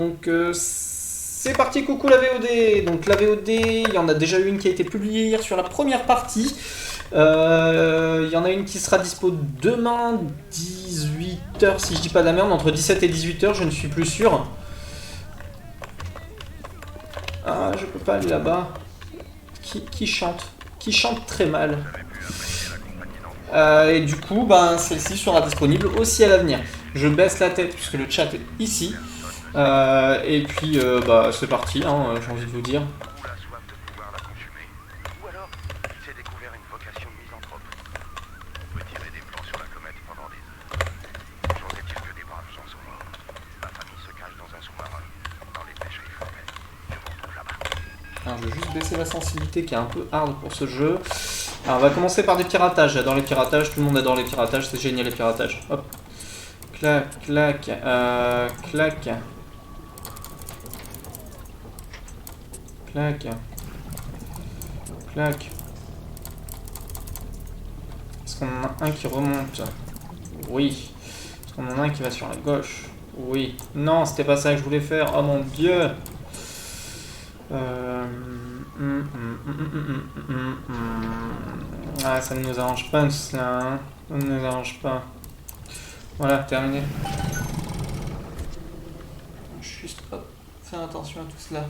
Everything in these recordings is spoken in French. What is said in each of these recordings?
Donc c'est parti, coucou la VOD. Donc la VOD, il y en a déjà une qui a été publiée hier sur la première partie. Il y en a une qui sera dispo demain 18h si je dis pas de la merde, entre 17 et 18h, je ne suis plus sûr. Ah, je peux pas aller là-bas. Qui chante très mal. Et du coup, ben, celle-ci sera disponible aussi à l'avenir. Je baisse la tête puisque le chat est ici. Et puis, bah, c'est parti, hein, j'ai envie de vous dire. Alors, je vais juste baisser la sensibilité qui est un peu hard pour ce jeu. Alors, on va commencer par des piratages. J'adore les piratages, tout le monde adore les piratages, c'est génial les piratages. Hop. Clac, clac, clac. Clac. Clac. Est-ce qu'on en a un qui remonte? Oui. Est-ce qu'on en a un qui va sur la gauche? Oui. Non, c'était pas ça que je voulais faire. Oh mon dieu. Ah, ça ne nous arrange pas tout cela. Hein. Ça ne nous arrange pas. Voilà, terminé. Juste faire attention à tout cela.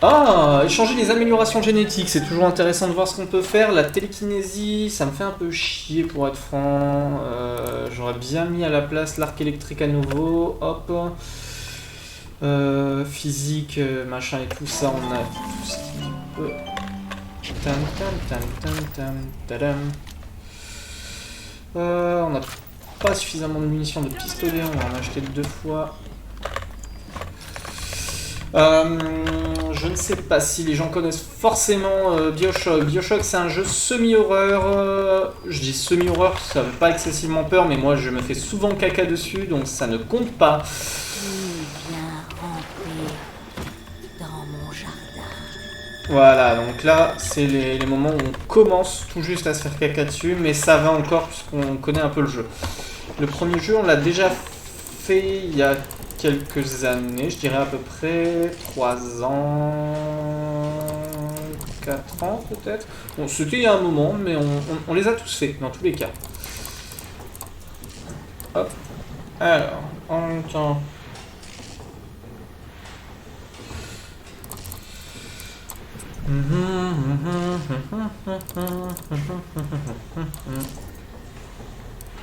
Ah, échanger les améliorations génétiques, c'est toujours intéressant de voir ce qu'on peut faire. La télékinésie, ça me fait un peu chier pour être franc. J'aurais bien mis à la place l'arc électrique à nouveau. Hop. Physique, machin et tout ça, on a tout ce qui peut. On n'a pas suffisamment de munitions de pistolet, on va en acheter 2 fois. Je ne sais pas si les gens connaissent forcément Bioshock. Bioshock, c'est un jeu semi-horreur. Je dis semi-horreur, ça fait pas excessivement peur, mais moi je me fais souvent caca dessus, donc ça ne compte pas. Voilà, donc là, c'est les moments où on commence tout juste à se faire caca dessus, mais ça va encore puisqu'on connaît un peu le jeu. Le premier jeu, on l'a déjà fait il y a quelques années, je dirais à peu près 3 ans, 4 ans peut-être. Bon, c'était il y a un moment, mais on les a tous fait, dans tous les cas. Hop. Alors, en même temps...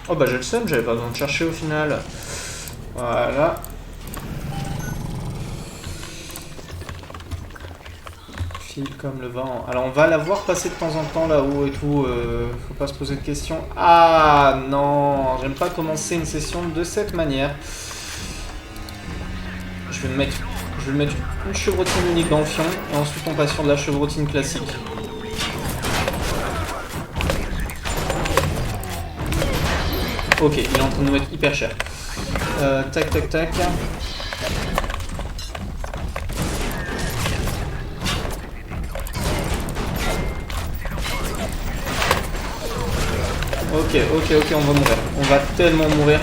Oh bah j'ai le seum, j'avais pas besoin de chercher au final. Voilà. File comme le vent. Alors on va la voir passer de temps en temps là-haut et tout. Faut pas se poser de questions. Ah non, j'aime pas commencer une session de cette manière. Je vais me mettre une chevrotine unique dans le fion et ensuite on passe sur de la chevrotine classique. Ok, il est en train de nous mettre hyper cher. Tac tac tac. Ok, on va mourir. On va tellement mourir.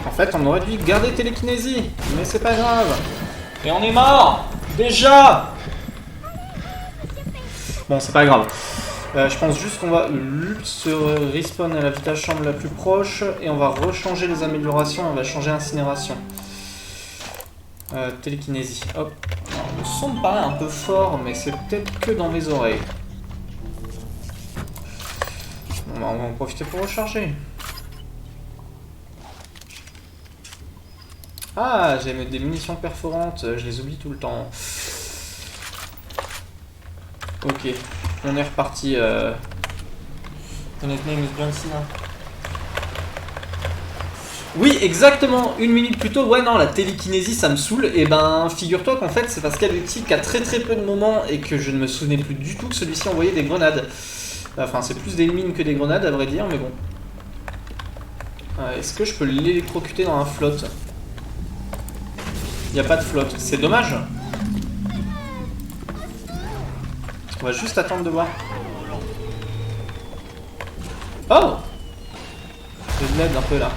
En fait, on aurait dû garder télékinésie, mais c'est pas grave. Et on est mort déjà. Bon, c'est pas grave. Je pense juste qu'on va se respawn à la vitesse chambre la plus proche et on va rechanger les améliorations. On va changer incinération. Télékinésie. Hop. Alors, le son me paraît un peu fort, mais c'est peut-être que dans mes oreilles. Bon, bah, on va en profiter pour recharger. Ah, j'ai des munitions perforantes, je les oublie tout le temps. Ok, on est reparti. Honnêtement, Miss John Cena. Oui, exactement, 1 minute plus tôt. Ouais, non, la télékinésie, ça me saoule. Et ben, figure-toi qu'en fait, c'est parce qu'il y a des titres qui a très peu de moments et que je ne me souvenais plus du tout que celui-ci envoyait des grenades. Enfin, c'est plus des mines que des grenades, à vrai dire, mais bon. Est-ce que je peux l'électrocuter dans un flotte? Il n'y a pas de flotte, c'est dommage. On va juste attendre de voir. Oh! J'ai de l'aide un peu là.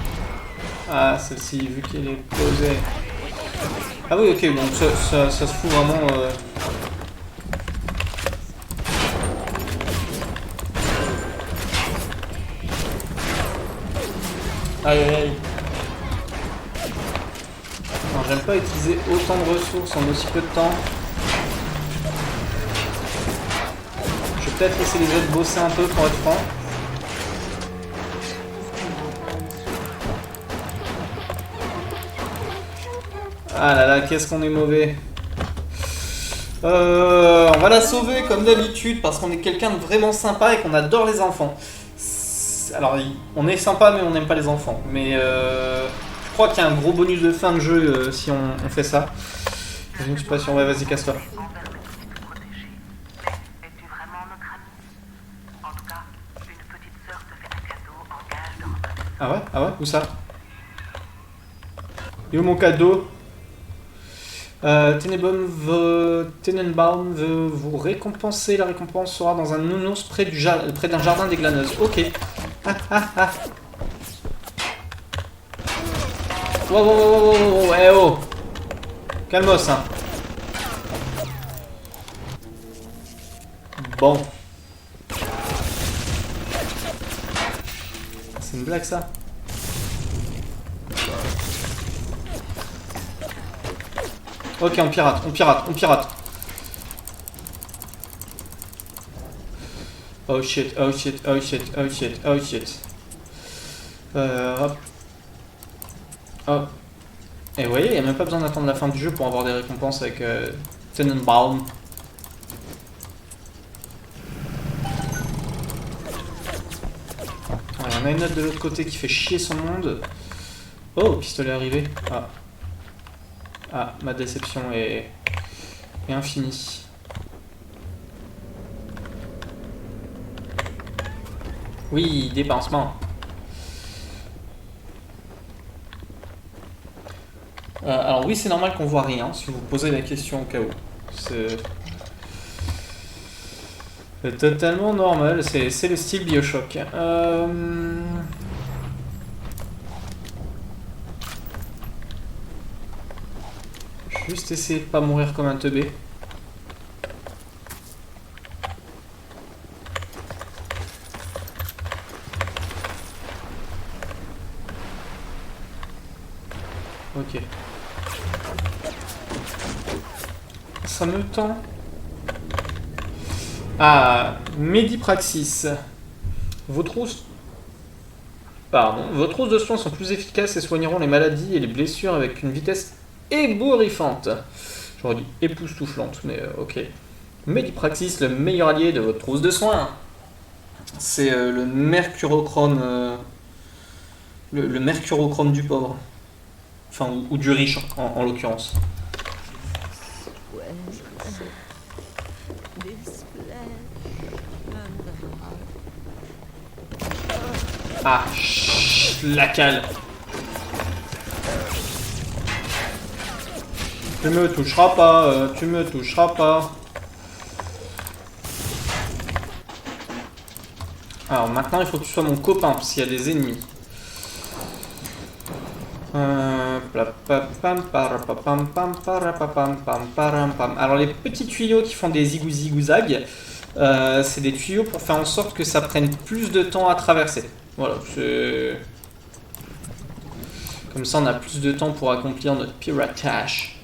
Ah, celle-ci, vu qu'elle est posée. Ah oui, ok, donc ça se fout vraiment... Aïe aïe aïe. Non, j'aime pas utiliser autant de ressources en aussi peu de temps. Je vais peut-être laisser les autres bosser un peu pour être franc. Ah là là, qu'est-ce qu'on est mauvais. On va la sauver comme d'habitude parce qu'on est quelqu'un de vraiment sympa et qu'on adore les enfants. Alors, on est sympa mais on n'aime pas les enfants. Mais je crois qu'il y a un gros bonus de fin de jeu si on fait ça. Je ne sais pas si on va, vas-y, casse-toi. Ah ouais? Ah ouais? Où ça? Et où mon cadeau? Tenenbaum veut vous récompenser. La récompense sera dans un nounours près d'un jardin des glaneuses. Ok. Ah ah ah. Wow, wow, wow, wow, wow, wow, eh oh. Calmos, hein. Bon. C'est une blague, ça? Ok, on pirate, on pirate, on pirate. Oh shit, oh shit, oh shit, oh shit, oh shit. Hop. Oh. Et vous voyez, il n'y a même pas besoin d'attendre la fin du jeu pour avoir des récompenses avec Tenenbaum. Il y en a une autre de l'autre côté qui fait chier son monde. Oh, pistolet arrivé. Ah. Ah, ma déception est infinie. Oui, dépensement. Alors oui, c'est normal qu'on voit rien, si vous posez la question au cas où. C'est totalement normal, c'est le style Bioshock. Juste essayer de pas mourir comme un teubé. Ok. Ça me tend. Ah, Medipraxis. Vos trousses de soins sont plus efficaces et soigneront les maladies et les blessures avec une vitesse ébouriffante. J'aurais dit époustouflante, mais ok. Medipraxis, le meilleur allié de votre trousse de soins. C'est le mercurochrome. Le mercurochrome du pauvre. Enfin, ou du riche, en l'occurrence. Ah, chut, la cale. Tu me toucheras pas, tu me toucheras pas. Alors maintenant, il faut que tu sois mon copain, parce qu'il y a des ennemis. Alors les petits tuyaux qui font des zigouzags, c'est des tuyaux pour faire en sorte que ça prenne plus de temps à traverser. Voilà, c'est... Comme ça on a plus de temps pour accomplir notre piratage.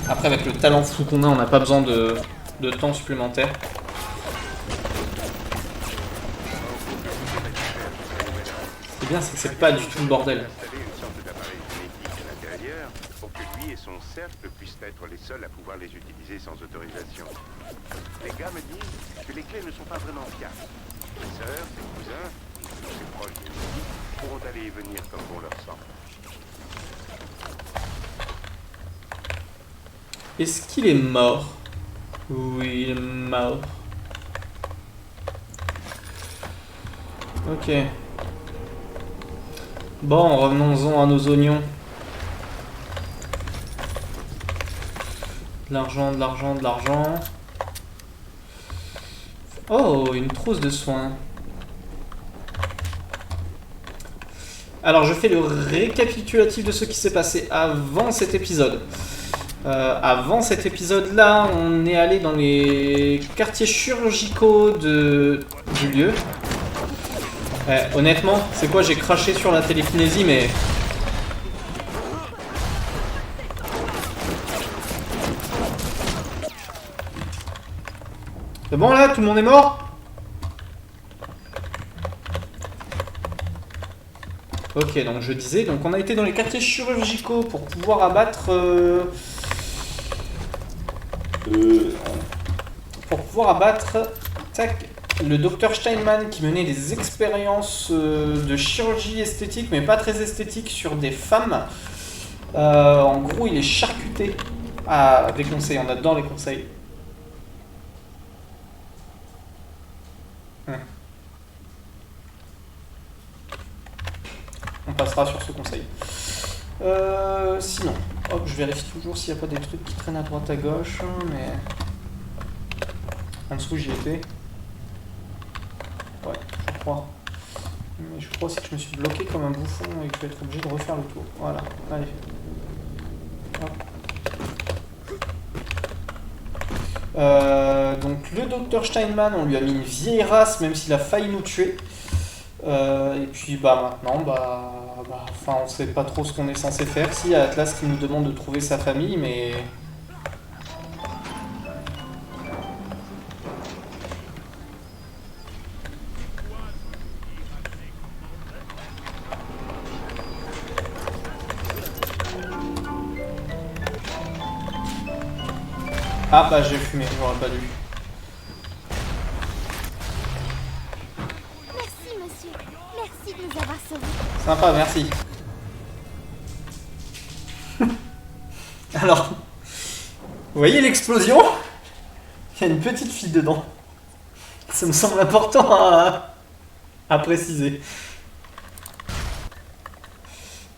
Après avec le talent fou qu'on a, on n'a pas besoin de temps supplémentaire. C'est bien, c'est que c'est pas du tout le bordel. Pour que lui et son cercle puissent être les seuls à pouvoir les utiliser sans autorisation. Les gars me disent que les clés ne sont pas vraiment fiables. Ses sœurs, ses cousins, ses proches de lui pourront aller et venir comme bon leur semble. Est-ce qu'il est mort? Oui, il est mort. Ok. Bon, revenons-en à nos oignons. De l'argent, de l'argent, de l'argent. Oh, une trousse de soins. Alors, je fais le récapitulatif de ce qui s'est passé avant cet épisode. Avant cet épisode-là, on est allé dans les quartiers chirurgicaux du lieu. Honnêtement, c'est quoi? J'ai craché sur la télékinésie, mais... C'est bon là? Tout le monde est mort? Ok, donc je disais, donc on a été dans les quartiers chirurgicaux pour pouvoir abattre... tac, le docteur Steinman qui menait des expériences de chirurgie esthétique, mais pas très esthétique, sur des femmes. En gros, il est charcuté. Ah, des conseils, on adore les conseils. On passera sur ce conseil. Sinon, hop, je vérifie toujours s'il n'y a pas des trucs qui traînent à droite à gauche, mais... En dessous, j'y étais. Ouais, je crois. Mais je crois aussi que je me suis bloqué comme un bouffon et que je vais être obligé de refaire le tour. Voilà, allez. Donc le docteur Steinman, on lui a mis une vieille race, même s'il a failli nous tuer. Et puis maintenant, enfin, on sait pas trop ce qu'on est censé faire. Si, il y a Atlas qui nous demande de trouver sa famille, mais... Ah bah j'ai fumé, j'aurais pas dû. Merci monsieur, merci de nous avoir sauvés. Sympa, merci. Alors, vous voyez l'explosion? Il y a une petite fille dedans. Ça me semble important à préciser.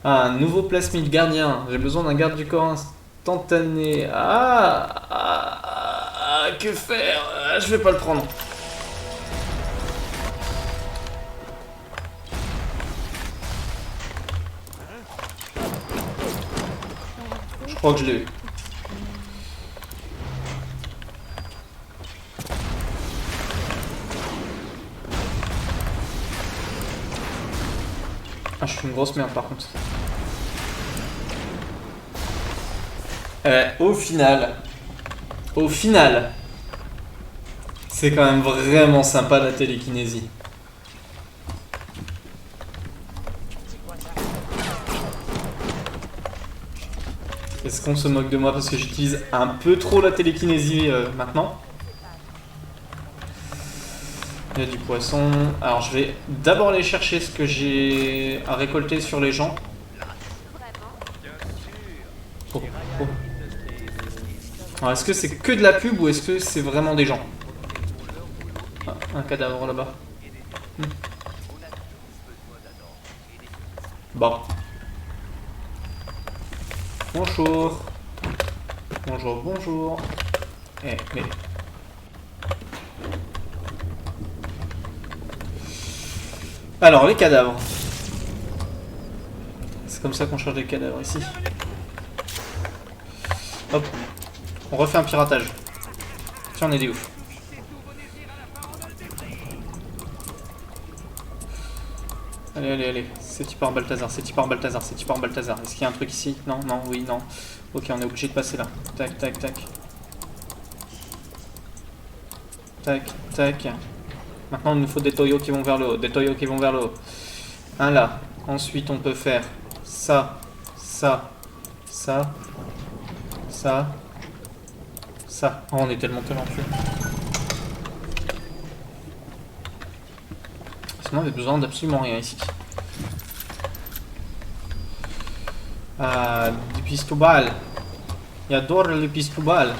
Ah, un nouveau plasmide gardien. J'ai besoin d'un garde du corps instantané. Que faire? Je vais pas le prendre. Je crois que je l'ai eu. Ah, je suis une grosse merde par contre. Au final, c'est quand même vraiment sympa la télékinésie. Est-ce qu'on se moque de moi parce que j'utilise un peu trop la télékinésie maintenant? Il y a du poisson. Alors je vais d'abord aller chercher ce que j'ai à récolter sur les gens. Oh, oh. Alors est-ce que c'est que de la pub ou est-ce que c'est vraiment des gens? Ah, un cadavre là-bas. Bon. Bonjour. Bonjour, bonjour. Mais... Alors, les cadavres. C'est comme ça qu'on cherche des cadavres ici. Hop. On refait un piratage. Tiens, on est des ouf. Allez, allez, allez. C'est type par Balthazar, c'est type par Balthazar, c'est type par Balthazar. Est-ce qu'il y a un truc ici? Non, non, oui, non. Ok, on est obligé de passer là. Tac, tac, tac. Tac, tac. Maintenant, il nous faut des toyos qui vont vers le haut. Des toyos qui vont vers le haut. Un là. Ensuite, on peut faire ça, ça, ça, ça, ça. Oh, on est tellement talentueux. Sinon, on avait besoin d'absolument rien ici. Des pistouballes. J'adore les pistouballes.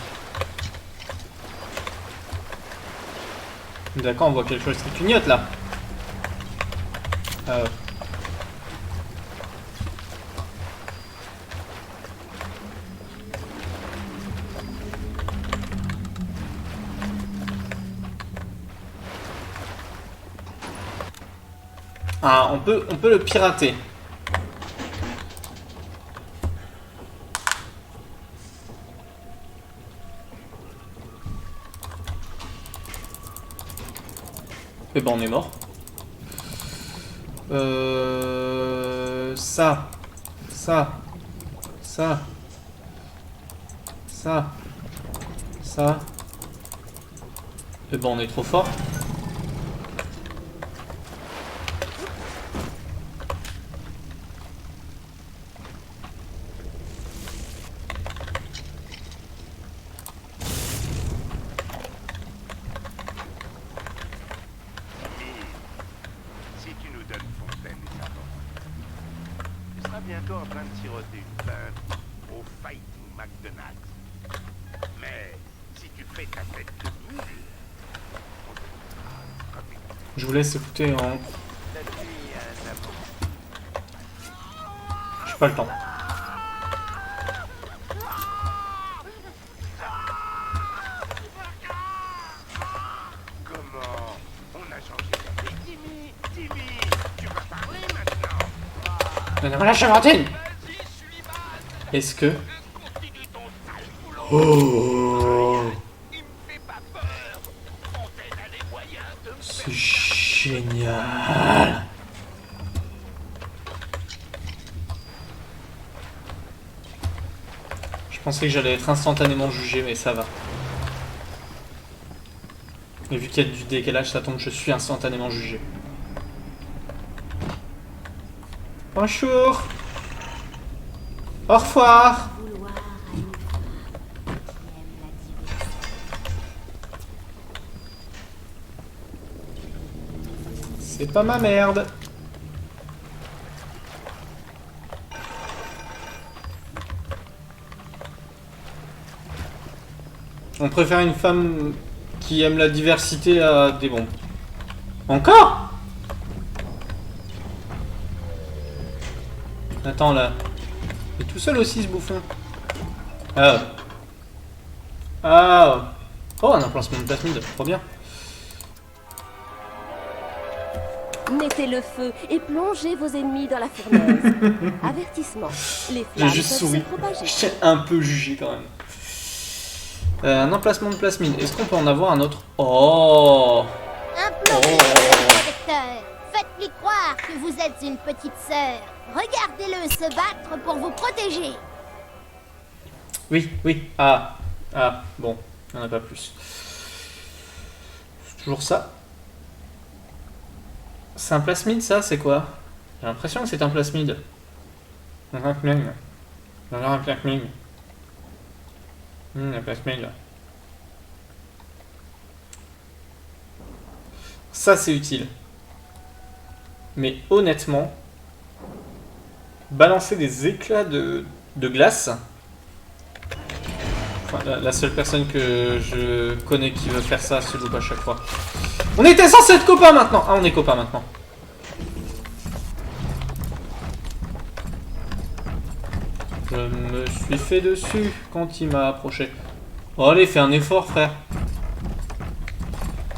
D'accord, on voit quelque chose qui clignote là. Ah, on peut le pirater. Et ben on est mort. Ça. Et ben on est trop fort. Si tu nous donnes Fontaine et sa bande, tu seras bientôt en train de siroter une pinte au Fighting McDonald's. Mais si tu fais ta tête de moule, Je vous laisse écouter en... la nuit a un amour. J'ai pas le temps. Comment on a changé d'avis, Timmy? Timmy, tu vas parler maintenant. Donnez-moi la chevrotine. Est-ce que... Continue ton sale boulot. Oh, Il me fait pas peur. Fontaine a les moyens de me c'est génial. Je pensais que j'allais être instantanément jugé, mais ça va. Et vu qu'il y a du décalage, ça tombe, je suis instantanément jugé. Bonjour. Au revoir. Vouloir à une femme qui aime la diversité. C'est pas ma merde. On préfère une femme qui aime la diversité à des bombes. Encore? Attends là. Il est tout seul aussi ce bouffon. Ah. Ah. Oh, un emplacement de plasmide, trop bien. Mettez le feu et plongez vos ennemis dans la fournaise. Avertissement, les J'ai flammes juste peuvent souri. se propager. J'étais un peu jugé quand même. Un emplacement de plasmide. Est-ce qu'on peut en avoir un autre? Oh. Implorez le protecteur. Faites-lui croire que vous êtes une petite sœur. Regardez-le se battre pour vous protéger. Oui, oui. Ah. Ah, bon. Il n'y en a pas plus. C'est toujours ça. C'est un plasmide, ça? C'est quoi? J'ai l'impression que c'est un plasmide. Un plasmide. Un plasmide. Un plasmide. Ça, c'est utile. Mais honnêtement, balancer des éclats de glace... Enfin, la seule personne que je connais qui veut faire ça se loupe à chaque fois. On était censé être copains maintenant. Ah, on est copains maintenant. Je me suis fait dessus quand il m'a approché. Oh, allez, fais un effort, frère.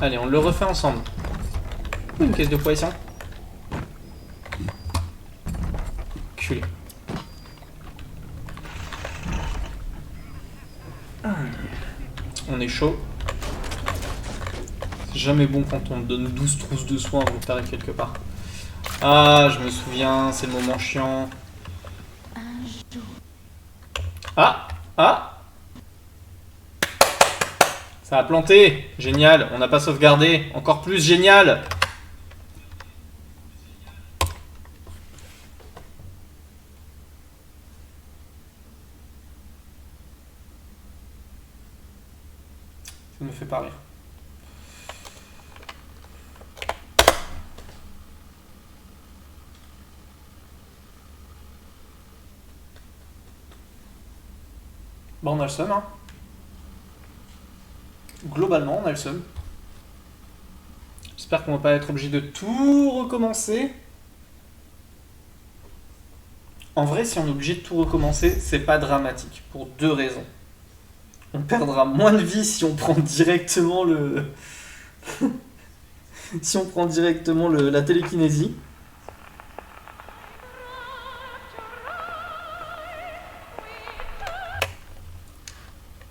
Allez, on le refait ensemble. Une caisse de poisson. Culé. On est chaud. C'est jamais bon quand on donne 12 trousses de soins avant que t'arrives quelque part. Ah, je me souviens, c'est le moment chiant. Ah, ah. Ça a planté. Génial, on n'a pas sauvegardé. Encore plus génial. Ça me fait pas rire. Bon, on a le seum, hein. Globalement, on a le seum. J'espère qu'on va pas être obligé de tout recommencer. En vrai, si on est obligé de tout recommencer, c'est pas dramatique, pour deux raisons. On perdra moins de vie si on prend directement le... si on prend directement la télékinésie.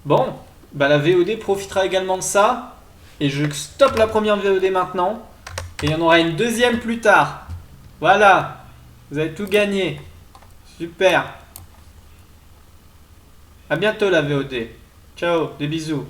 Bon, bah la VOD profitera également de ça. Et je stoppe la première VOD maintenant. Et il y en aura une deuxième plus tard. Voilà. Vous avez tout gagné. Super. À bientôt la VOD. Ciao, des bisous.